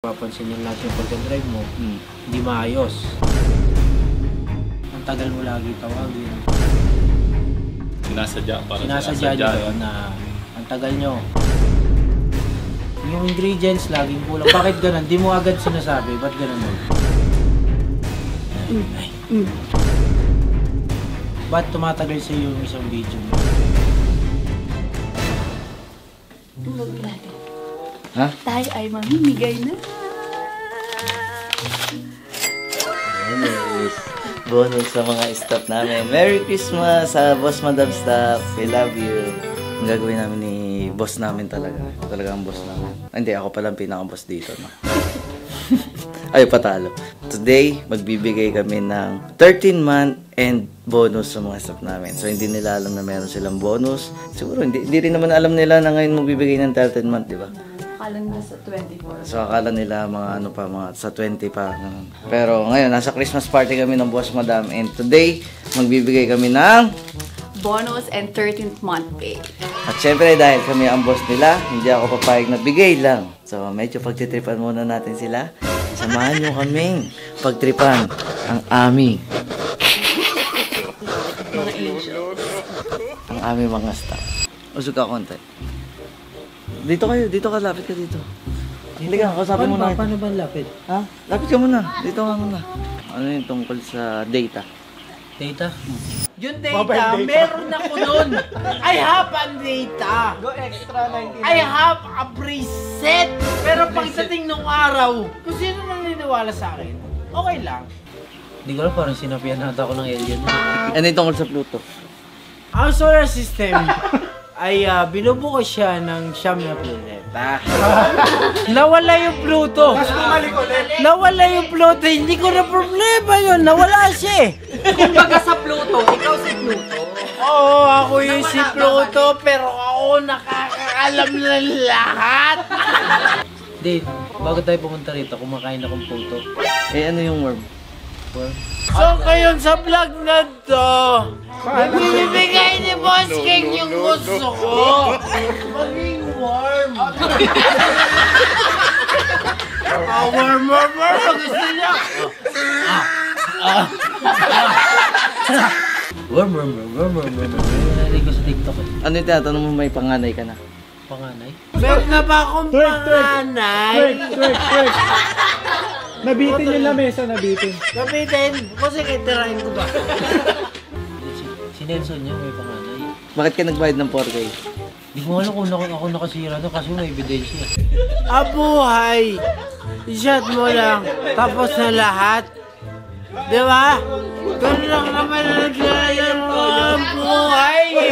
napapansin yung lahat yung pagdadrive mo, hindi maayos. Ang tagal mo lagi tawagin. Sinasadya nyo yun na ang tagal nyo. Yung ingredients laging kulang. Bakit ganun? Di mo agad sinasabi. Ba't ganun mo? Ba't tumatagal sa iyo yung isang video mo? Tulog natin. Ha? Tayo ay mamimigay na. Anyways, bonus sa mga staff namin. Merry Christmas sa Boss Madam staff. We love you. Ang gagawin namin ni boss namin talaga. Talaga ang boss namin. Hindi, ako palang pinaka-boss dito. No? Ay, patalo. Today, magbibigay kami ng 13-month and bonus sa mga staff namin. So, hindi nila alam na meron silang bonus. Siguro, hindi rin naman alam nila na ngayon magbibigay ng 13-month, di ba? Akala nila sa 24. So, akala nila mga sa 20 pa. Pero ngayon, nasa Christmas party kami ng Boss Madam. And today, magbibigay kami ng Bonus and 13th month pay. At syempre, dahil kami ang boss nila, hindi ako papayag na bigay lang. So, medyo pagtitripan muna natin sila. Samahan nyo kaming pagtripan ang aming Mga angels. ang aming mga staff. Usog ka konti. Dito ka, lapit ka dito. Hindi ka, kausapin mo na. Paano ba lapit? Ha? Lapit ka muna. Dito ka muna. Ano yung tungkol sa data? Data? Yung data, meron ako nun. I have a data. Go extra 99. I have a preset. Pero pagdating nung araw, kung sino naniniwala sa akin, okay lang. Hindi ko lang, parang sinapian nata ako ng alien. Ano yung tungkol sa Pluto? Ang solar system ay binubuo siya ng siyam na planeta. Nawala yung Pluto. Nawala yung Pluto. Hindi ko na problema yun. Nawala siya eh. Kumbaga sa Pluto, ikaw si Pluto. Oo, ako yung si Pluto, pero ako nakakaalam ng lahat. Dave, bago tayo pumunta rito, kumakain akong Pluto. Eh, ano yung worm? So ngayon sa vlog na to, bibigay ni Boss King yung gusto ko. Maging warm. Warm. Gusto niya. Warm. Narinig ko sa TikTok eh. Ano yung tinatanong mo, may panganay ka na? Panganay? Meron na ba akong panganay? Nabitin yung lamesa, nabitin. Kapitin, kasi kitirahin ko ba? Si Nelson niya may panganay. Bakit ka nagbayad ng 4K? Hindi ko alam kung ako nakasira doon kasi may ebidensya. Abuhay! I-shot mo lang, tapos na lahat. Di ba? Ganun lang naman na naglayan mo ang buhay eh.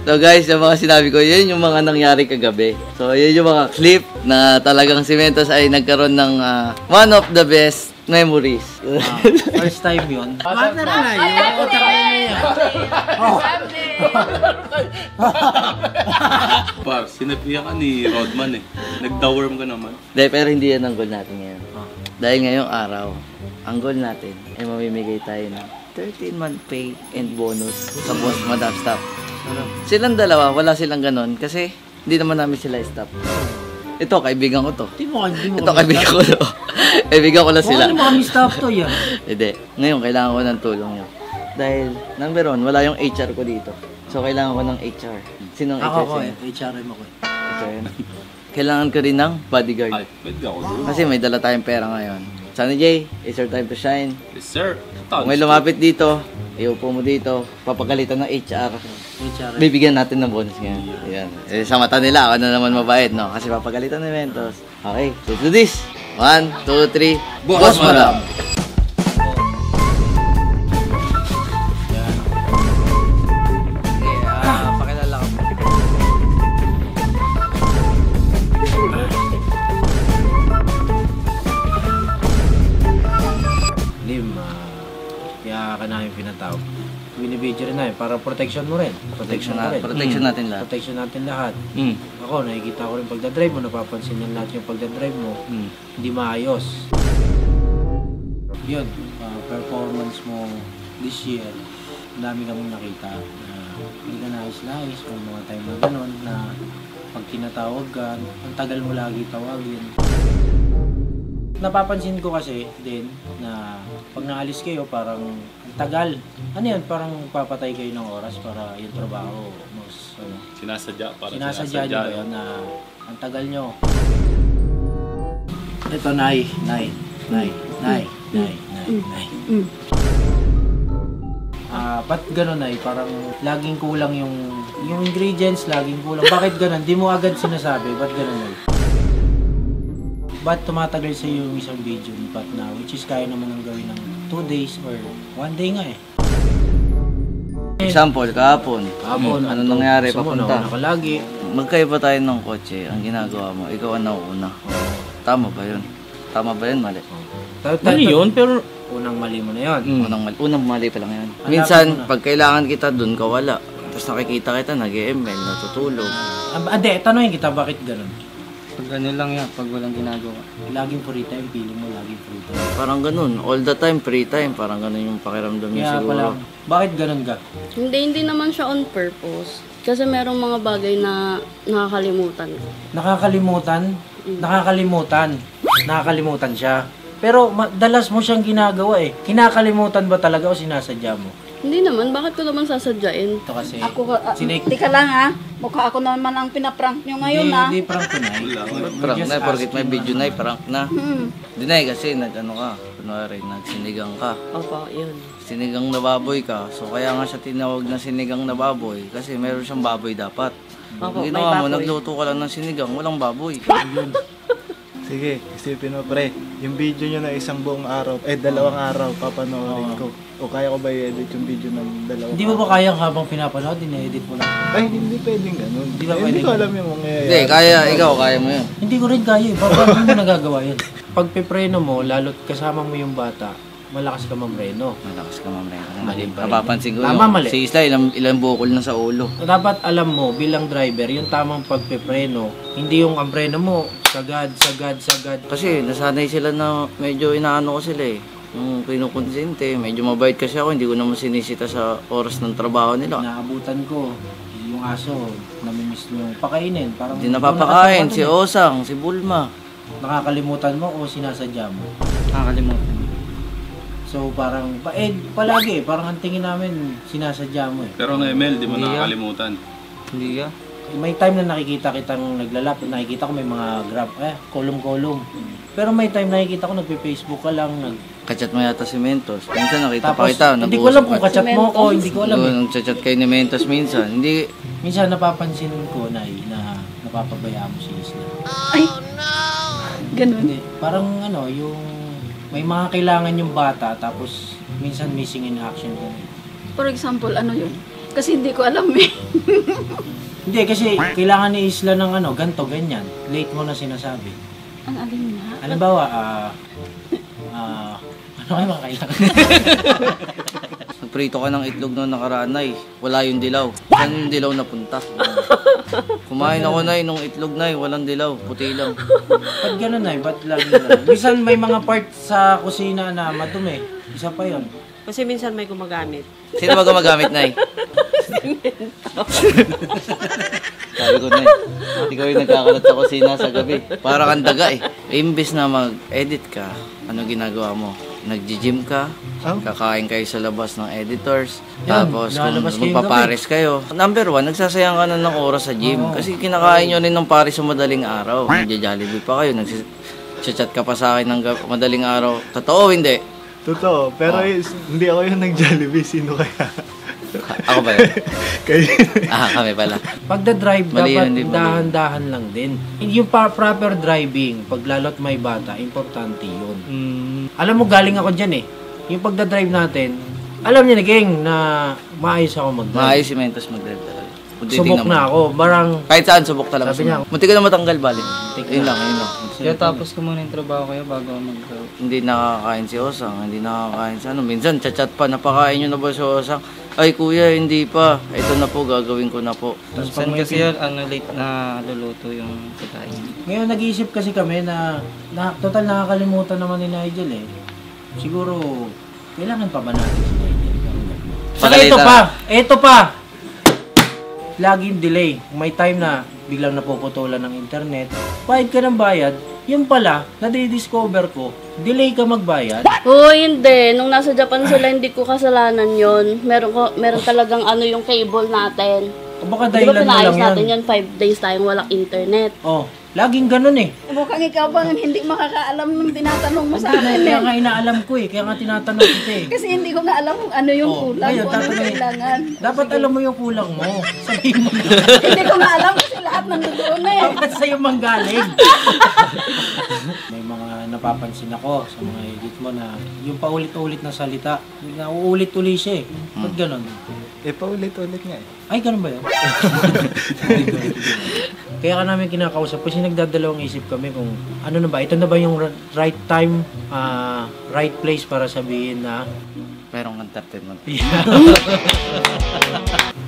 So guys, yung mga sinabi ko, yun yung mga nangyari kagabi. So yun yung mga clip na talagang si Mentos ay nagkaroon ng one of the best memories. First time yun. Matter na yun. Utak na yan. Par, sinapihan ka ni Rodman eh. Nagda-worm ka naman. Pero hindi yan ang goal natin ngayon. Dahil ngayong araw, ang goal natin ay mamimigay tayo ng 13-month pay and bonus sa Boss Madam staff. Silang dalawa, wala silang ganon kasi hindi naman namin sila staff. Ito, kaibigan ko to. Ito, kaibigan ko to. Kaibigan ko lang sila. Ano mga staff to yan? Hindi. Ngayon, kailangan ko ng tulong nyo. Dahil, number one, wala yung HR ko dito. So, kailangan ko ng HR. Sinong HR? Ako ko eh. HRM ako eh. HR. Kailangan ko rin ng bodyguard. Ay, pwede ako doon. Kasi may dala tayong pera ngayon. Sunny J, it's your time to shine. Yes, sir. Kung may lumapit dito, iupo mo dito, papagalitan ng HR. HRM. Bibigyan natin ng bonus ngayon. Ayan. Eh, sa mata nila, ako na naman mabait, no? Kasi papagalitan ng Mentos. Okay, let's do this. 1, 2, 3. Boss Madam! Pakilala ka po. Lim, kaya ka namin pinatawag. Binibidyo rin namin para protection mo rin. Protection mo rin. Protection natin lahat. Protection natin lahat. Ako, nakikita ko rin pagdadrive mo, napapansin yung lahat yung pagdadrive mo, hindi maayos. Yun, performance mo this year, ang dami kaming nakita na hindi ka nais-nais, may mga time na gano'n na pag tinatawag ka, ang tagal mo lagi tawagin. Napapansin ko kasi din na pag naalis kayo parang ang tagal. Ano yun? Parang papatay kayo ng oras para yung trabaho mas ano. Sinasadya nyo ba yun na ang tagal nyo? Ito, Nay. Ba't ganun, Nay? Parang laging kulang yung ingredients, laging kulang. Bakit ganun? Di mo agad sinasabi. Ba't ganun, Nay? Ba't tumatagal sa iyo yung isang video ni Pat na which is kaya naman ang gawin ng 2 days or 1 day nga eh. Example, kahapon. Ano nangyari papunta? Nakalagi. Magkaiba tayo ng kotse. Ang ginagawa mo, ikaw ang nauuna. Tama ba yun? Tama ba yun? Mali. Mali yun, pero unang mali mo na yun. Unang mali pa lang yan. Minsan, pag kailangan kita, dun ka wala. Tapos nakikita kita, nag-e-email, natutulog. Ande, tanongin kita, bakit ganun? Pag ano lang yan, pag walang ginagawa. Laging free time, feeling mo laging free time. Parang ganun, all the time, free time. Parang ganun yung pakiramdam niya siguro. Bakit ganun ka? Hindi naman siya on purpose. Kasi merong mga bagay na nakakalimutan ko. Nakakalimutan siya. Pero dalas mo siyang ginagawa eh. Kinakalimutan ba talaga o sinasadya mo? Hindi naman, bakit ko naman sasadyain? Ito kasi, Tika lang ha, mukha ako naman ang pinaprank nyo ngayon ha. Hindi prank ko na. Prank na, porkit may video na, prank na. Di na kasi nag-ano ka, kunwari, nagsinigang ka. Opo, yun. Sinigang na baboy ka, so kaya nga siya tinawag na sinigang na baboy kasi meron siyang baboy dapat. Opo, may Ginawa mo, baboy. nagluto ka lang ng sinigang, walang baboy. Sige, isipin mo pre, yung video nyo na isang buong araw, dalawang araw, papanoorin ko. O kaya ko ba i-edit yung video ng dalawang Hindi mo ba kaya habang pinapanood, din-edit mo lang? Ay, hindi pwedeng ganun. Di ba Hindi pwedeng ko alam yung mangyayari. Hindi, kaya mo yun. Hindi ko rin kaya eh. Bakit mo nagagawa yun? Pag pipreno mo, lalo't kasama mo yung bata, malakas ka mamreno. Malakas ka mamreno. Mali ba? Napapansin ko Tama, mali. si Isla, ilang bukol na sa ulo. Dapat alam mo bilang driver, yung tamang pagpipreno, hindi yung ampreno mo, sagad. Kasi nasanay sila na medyo inaano ko sila eh. Yung kinukonsente, medyo mabait kasi ako, hindi ko naman sinisita sa oras ng trabaho nila. Naabutan ko, yung aso, namimiss mo yung pakainin. Parang Hindi napapakain, si Osang, si Bulma. Nakakalimutan mo o sinasadya mo? Nakakalimutan. So parang, palagi parang ang tingin namin, sinasadya mo eh. Pero ang ML, di mo nakakalimutan. Hindi ka? May time na nakikita kitang naglalap, nakikita ko may mga grab, kolum-kolum. Pero may time nakikita ko nagpe-Facebook ka lang, Kachat mo yata si Mentos. Minsan nakita Tapos, pa kita, hindi ko alam kung kachat mo o hindi ko alam eh. Nag-chat kayo ni Mentos minsan. Hindi, Minsan napapansin ko na napapabayaan mo si Isla. Ay, ganun. Hindi, parang yung may mga kailangan yung bata tapos minsan missing in action ka. For example, ano yun? Kasi hindi ko alam eh. Hindi, kasi kailangan ni Isla ng ganto, ganyan. Late mo na sinasabi. Ang alin na? Halimbawa, ano kayo mga kailangan? nagprito ka ng itlog noong nakaraan, Nay. Wala yung dilaw. Saan yung dilaw napunta? Kumain ako, Nay, nung itlog, Nay. Walang dilaw. Puti lang. Ba't gano'n, Nay? Ba't lagi na? Minsan may mga part sa kusina na madumi. Isa pa yon. Kasi minsan may gumagamit. Sino ba gumagamit, Nay? Sabi ko, Nay, ikaw yung nagkakalat sa kusina sa gabi. Para kang daga eh. Imbis na mag-edit ka, ano ginagawa mo? Nag-gym ka, kakain kayo sa labas ng editors, tapos kung magpapares kayo. Number 1, nagsasayang ka na ng oras sa gym. Kasi kinakain nyo rin ng pares sa madaling araw. Nagja-Jollibee pa kayo, nagchat ka pa sa akin ng madaling araw. Totoo, hindi? Totoo, pero hindi ako yung nag-Jollibee. Sino kaya? Ako ba yun? Kayo. Kami pala. Pagda-drive, dapat dahan-dahan lang din. Yung proper driving, pag lalo't may bata, importante yun. Alam mo, galing ako dyan eh. Yung pagda-drive natin, alam niya na, Geng, na maayos ako mag-drive. Maayos si Mentos mag-drive talaga. Subok na ako. Kahit saan, subok talaga. Sabi niya, munti ka na matanggal, balik. Yun lang. Kaya tapos ko muna yung trabaho kayo bago ako mag-drive. Hindi nakakain si Osang, hindi nakakain sa Minsan, chat pa, napakain nyo na ba si Osang? Ay, kuya, hindi pa. Ito na po, gagawin ko na po. Minsan kasi yun, late na luluto yung pagkain. Ngayon, nag-iisip kasi kami na total nakakalimutan naman ni Nigel eh. Siguro, kailangan pa ba natin si Nigel? Saka ito pa! Laging delay. May time na biglang napuputulan ng internet. Bayad ka ng bayad, Yung pala, nadidiscover ko, delay ka magbayad. Hindi. Nung nasa Japan sila, hindi ko kasalanan yon. Meron talagang yung cable natin. O baka Di ba dahilan mo lang pinaayos natin yan. yun, 5 days tayong walang internet. Oh, laging ganun eh. Mukhang ikaw bang hindi makakaalam ng tinatanong mo sa akin Kaya eh. nga inaalam ko eh, kaya nga tinatanong kita eh. Kasi hindi ko nga alam kung ano yung kulang, ngayon, kung ano tatanungin. kailangan. Dapat alam mo yung kulang mo. Sabihin mo na. Hindi ko nga alam kasi lahat nandoon eh. Dapat sa'yo manggaling. May mga napapansin ako sa mga edit mo na yung paulit-ulit na salita, nauulit-uli siya eh. Ba't ganun? Paulit-ulit nga eh. Ay, ganun ba yun? Kaya ka namin kinakausap kasi nagdadalawang isip kami kung ano na ba, ito na ba yung right time, right place para sabihin na Merong entertainment.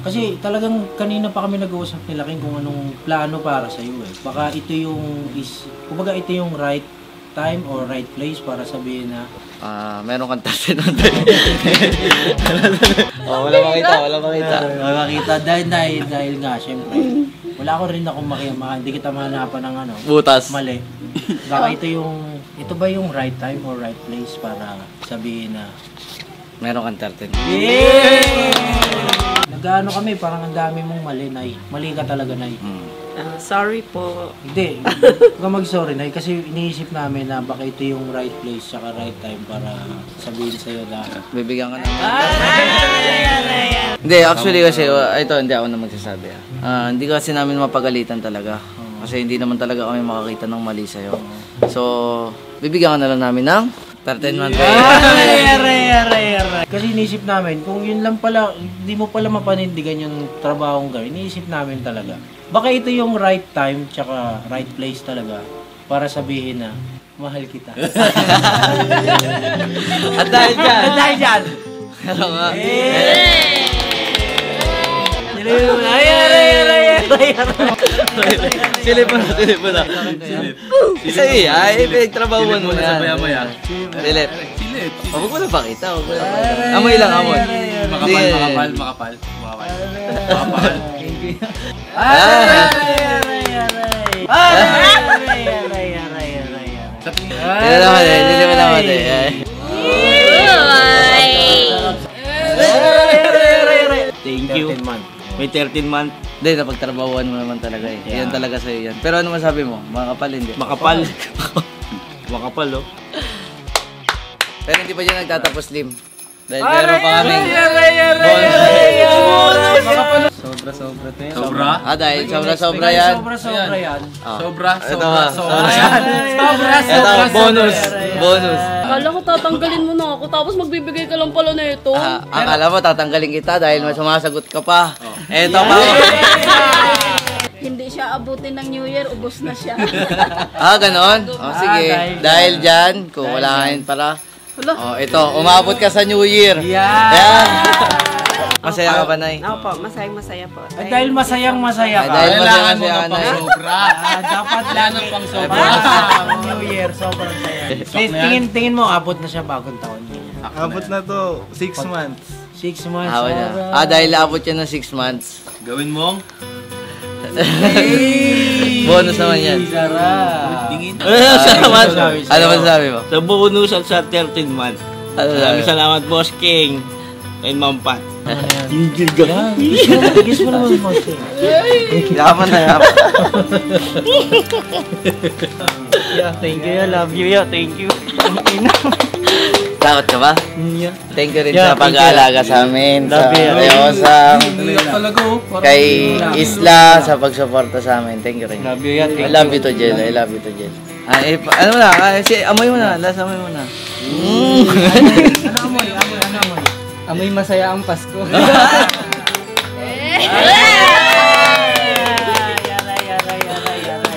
kasi talagang kanina pa kami nag-uusap nila kung anong plano para sa iyo eh. Baka ito yung kumbaga ito yung right time or right place para sabihin na Merong entertainment. Wala makita. wala makita dahil nga syempre wala ko rin akong hindi kita mahanapan ng Butas. mali. Baka ito ba yung right time or right place para sabihin na Merong entertainment. nag-ano kami, parang ang dami mong mali, Nay. Mali ka talaga, Nay. Sorry po. Hindi, huwag ka mag-sorry, Nay, kasi iniisip namin na baka ito yung right place saka right time para sabihin sa'yo na Bibigyan ka naman. Hindi, actually kasi, hindi ako na magsasabi. Hindi kasi namin mapagalitan talaga. Kasi hindi naman talaga kami makakita ng mali sa'yo. So, bibigyan ka na lang namin ng entertainment. Kasi iniisip namin, kung yun lang pala, hindi mo pala mapanindigan yung trabahong gawin, iniisip namin talaga. Baka ito yung right time, tsaka right place talaga, para sabihin na, mahal kita. At dahil dyan! Ano nga? Silip mo na. Sige, pinagtrabahuan mo na. Maya-maya. Silip. Huwag mo na pakita. Amoy lang, amoy. Makapal. Hindi mo naman eh. Thank you. May 13 month. Hindi, napagtrabahuan mo naman talaga eh. Yan talaga sa'yo yan. Pero ano masabi mo? Makapal hindi? Makapal. Makapal, oh. Pero hindi pa dyan nagtatapos, Lim. Dahil meron pa kami. Sobra-sobra, te. Sobra? Dahil sobra-sobra yan. Sobra-sobra yan. Sobra. Ito, bonus. Akala ko tatanggalin mo na ako, tapos magbibigay ka lang pala na ito. Akala mo, tatanggalin kita dahil may sumasagot ka pa. Eto pa. Hindi siya abutin ng New Year, ubos na siya. Ganon? Sige. Dahil dyan, kung wala kain para. Ito, umabot ka sa New Year. Yan. Masaya ka ba, Nay? Opo, masayang-masaya po. Dahil masayang-masaya ka. Dahil Kailangan mo masaya na pang ka, Nay. sobra. Dapat lang ng pang sobra. New Year, sobrang saya. Tingin mo, abot na siya bagong taon. Abot na to, 6 months. 6 months. Awa na. Dahil abot yan ng 6 months. Gawin mong Bonus naman yan. Sarap. tingin. Ano masasabi mo? Sa bonus at sa 13 month. Maraming salamat, Boss King. And Ma'am Pat. Gigil ka. Gigil mo naman, Boss King. Yaman na yaman. Thank you, I love you. Thank you. Takot ka ba? Yeah. Thank you rin sa pag-aalaga sa amin. Sa Reosa. Kay Isla sa pagsuporta sa amin. Thank you rin. Love you, yeah. I love you to Jel. I love you to Jel. Ano mo na? Amoy mo na. Last amoy mo na. Ano amoy? Amoy masaya ang Pasko.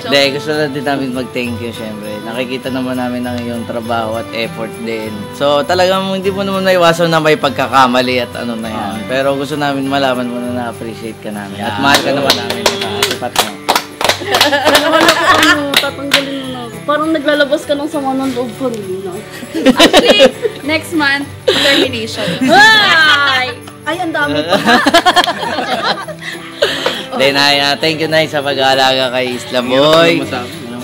Hindi, gusto na din namin mag-thank you syempre. Nakikita naman namin ang iyong trabaho at effort din. So talagang hindi mo naman naiwasan na may pagkakamali at ano na yan. Pero gusto namin malaman mo na na-appreciate ka namin. At mahal ka naman namin. Atipat mo. Tatanggalin mo na ako. Parang naglalabas ka ng sama ng loob ko rin, no? Actually, next month, termination. Ay, ang dami pa. Then, thank you, Nay, sa pag-aalaga kay Isla Boy.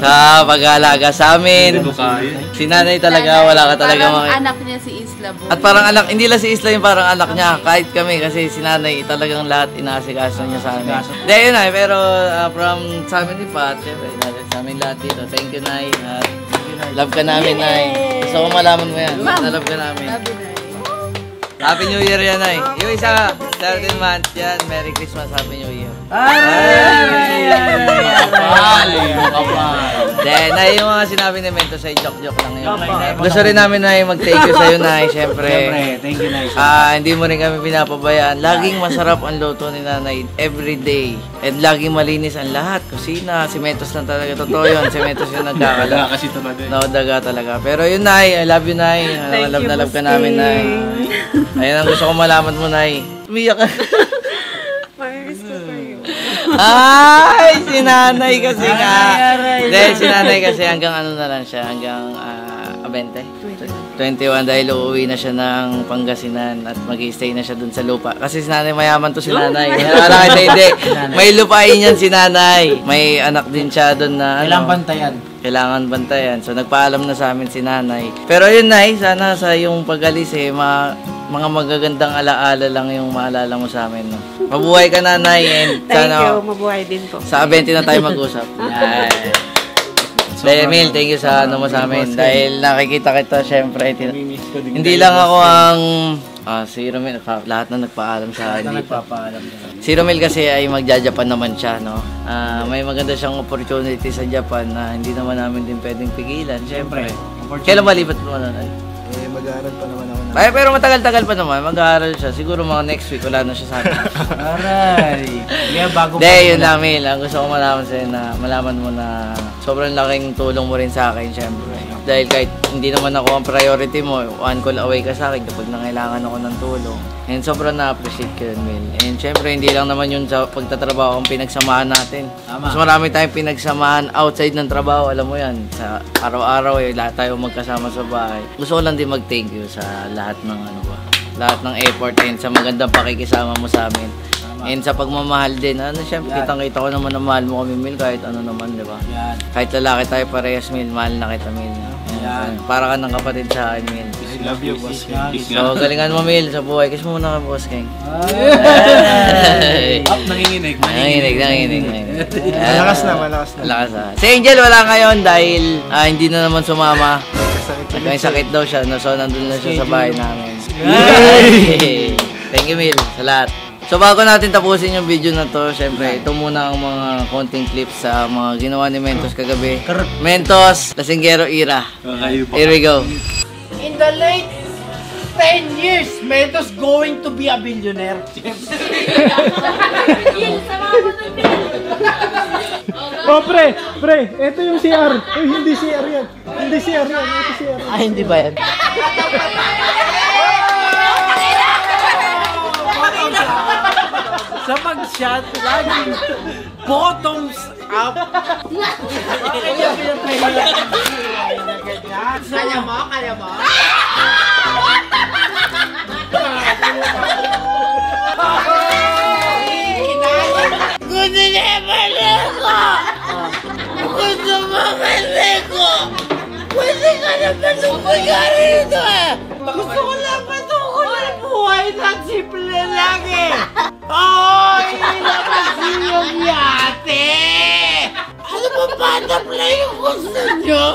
sa pag-aalaga sa amin. Hindi ko kaya. Si nanay talaga, wala ka talaga Parang anak niya si Isla Bo. At parang anak, hindi lang si Isla yung parang anak niya, kahit kami kasi si nanay talagang lahat inaasikaso niya sa amin. Hindi, yun na, pero from sa amin ni Pat, syempre, sa amin lahat dito. Thank you, Nay. At love ka namin, Nay. Gusto ko malaman mo yan. Love ka namin. Happy New Year yan, Nay. Yung isa, 13 months yan. Merry Christmas, Happy New Year. Then, Nay, yung mga sinabi ni Mento sa joke-joke lang yun. Gusto rin namin, Nay, mag-thank you sa'yo, Nay. Siyempre, Thank you, Nay. hindi mo rin kami pinapabayaan. Laging masarap ang luto ni Nanay every day. And laging malinis ang lahat. Kusina, si Mentos lang talaga. Totoo yun, si Mentos yung nagkakala. Kasi talaga. No, daga talaga. Pero yun, Nay, I love you, Nay. Love na love ka namin, Nay. Ayun ang gusto ko malaman mo, Nay. Umiyak ka. Ay, si Nanay kasi nga. Dahil si Nanay kasi hanggang ano na lang siya, hanggang 21 dahil uuwi na siya ng Pangasinan at mag-i-stay na siya dun sa lupa. Kasi si Nanay mayaman to si Nanay. Kaya hindi. May lupain yan si Nanay. May anak din siya dun na Kailangan bantayan. Kailangan bantayan. So nagpaalam na sa amin si Nanay. Pero yun, Nay, sana sa yung pag-alis mga magagandang alaala lang yung maalala mo sa amin. No? Mabuhay ka, Nanay. And Thank sana, you, mabuhay din po. sa 20 na tayo mag-usap. Dahil Emil, thank you sa ano mo sa amin. Dahil nakikita kita, syempre. Hindi lang ako ang... si Romel, lahat na nagpaalam sa akin dito. Si Romel kasi ay magja-Japan naman siya, no? May maganda siyang opportunity sa Japan na hindi naman namin din pwedeng pigilan, syempre. Kailan malipat mo na? Mag-aaral pa naman ako. Ay, pero matagal-tagal pa naman. Mag-aaral siya. Siguro mga next week, wala na siya sa akin. Aray. Kaya bago Hindi, yun lang, Mil. Ang gusto ko malaman sa'yo na malaman mo na sobrang laking tulong mo rin sa akin, syempre. Dahil kahit hindi naman ako ang priority mo, one call away ka sa akin kapag nangailangan ako ng tulong. And sobrang na-appreciate ko yun, Mil. And syempre, hindi lang naman yun sa pagtatrabaho ang pinagsamahan natin. Mas marami tayong pinagsamahan outside ng trabaho, alam mo yan. Sa araw-araw, lahat tayo magkasama sa bahay. Gusto ko lang din mag-thank you sa lahat ng lahat ng effort and sa magandang pakikisama mo sa amin. And sa pagmamahal din, syempre, kitang-kita ko naman na mahal mo kami, Mil, kahit ano naman, di ba? Kahit lalaki tayo parehas, Mil, mahal na kita, Mil. Para ka ng kapatid sa akin, Mil. I love you, Boss King. So, galingan mo, Mil, sa buhay. Kiss mo muna ka, Boss King. Nanginginig. Nanginginig. Malakas na. Malakas na. Si Angel wala ngayon dahil hindi na naman sumama. May sakit daw siya, so nandun na siya sa bahay namin. Thank you, Mil, sa lahat. So bago natin tapusin yung video na to, syempre, ito muna ang mga konting clips sa mga ginawa ni Mentos kagabi. Mentos, Lasinggero era. Here we go. In the late 10 years, Mentos going to be a billionaire. Oh, pre, ito yung CR. Hindi CR yan. Ito CR. Hindi ba yan? Sa pag-shot, laging bottoms up. Kaya mo? Gusto niya maleko! Gusto mo maleko! Pwede ka na patungkagari nito eh! Gusto ko lang patungkagari buhay ng simple lang eh! Oo! Ilabas yung yate! Ano ba banda play yung gusto nyo?